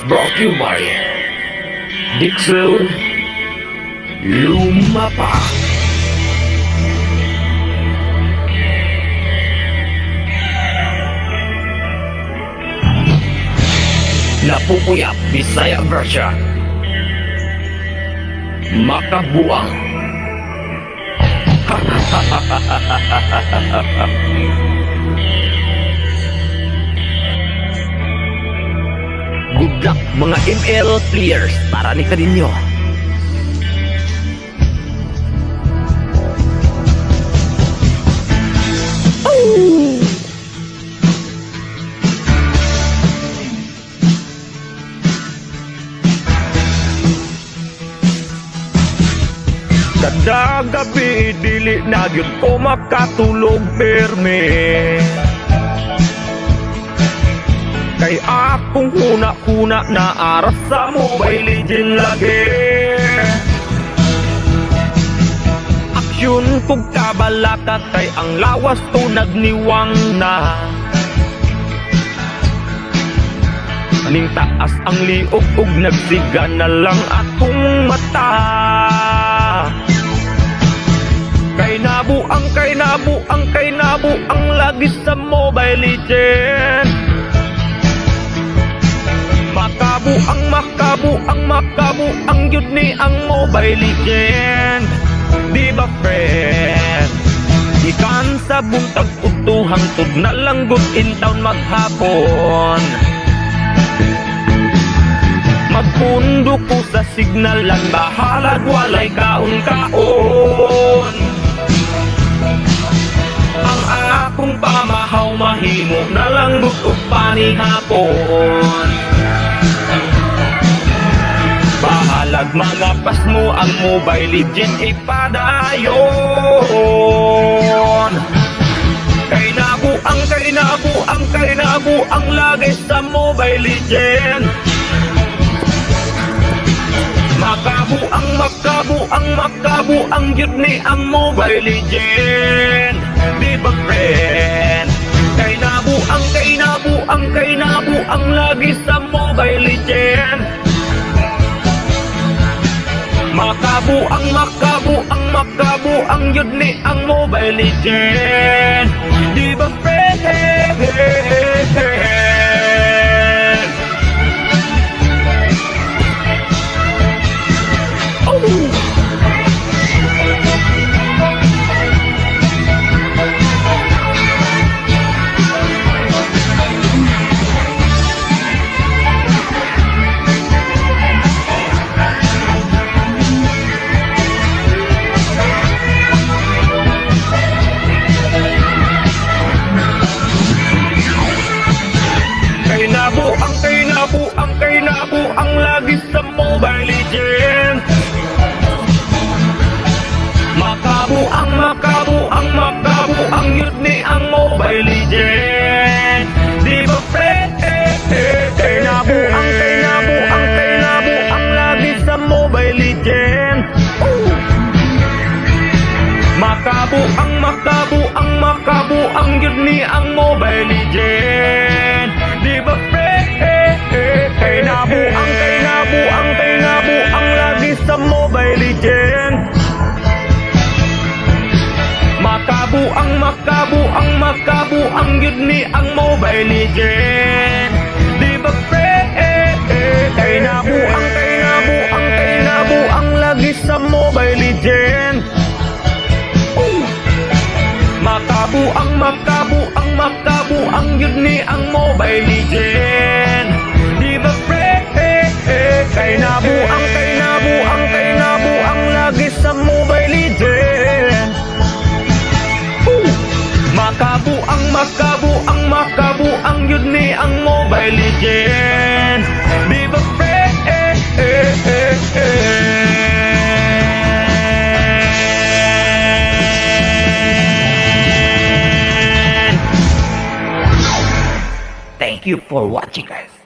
brought to you by Dixel Lumapa. Napupuyat Bisaya version. Makabuang. Good luck mga ML players para ni kaninyo. Kada gabi dili na gyud ko makatulog perme. Kay akong huna-huna na aras sa Mobile Legend lagi. Aksyon kog kabalaka kay ang lawas to nagniwang na. Ning taas ang liog ug nagsiga na lang akong mata. Kay nabuang lagi sa Mobile Legend. Makabuang yun ni ang Mobile Legend. Di ba friend? Ikan sa buntag utuhang tug na langgot in town maghapon. Magpundo ko sa signalan, bahalag walay kaon-kaon. Ang akong pamahaw mahimo na langgot ug panihapon. Bahalag mga pas mo ang Mobile Legend ipadayon. Kay nabuang lagay sa Mobile Legend. Makabuang yun ni ang Mobile Legend. Di ba friend? Kay nabuang lagi sa Mobile Legend. Makabuang yun ni ang Mobile Legend. Di ba friend? Kay nabuang lagi sa Mobile Legend. Makabuang yun ni ang Mobile Legend. Di ba friend? Kay nabuang lagi sa Mobile Legend. Makabuang yun ni ang Mobile Legend. Di ba friend? Kay nabuang lagi sa Mobile Legend. Makabuang yun ni ang Mobile Legend. Di ba friend? Kay nabuang lagi sa Mobile Legend. Makabuang yun ni ang Mobile Legend. Di ba friend? Kay nabuang lagi sa Mobile Legend. Makabuang yun ni ang Mobile Legend. Di ba friend? Thank you for watching, guys.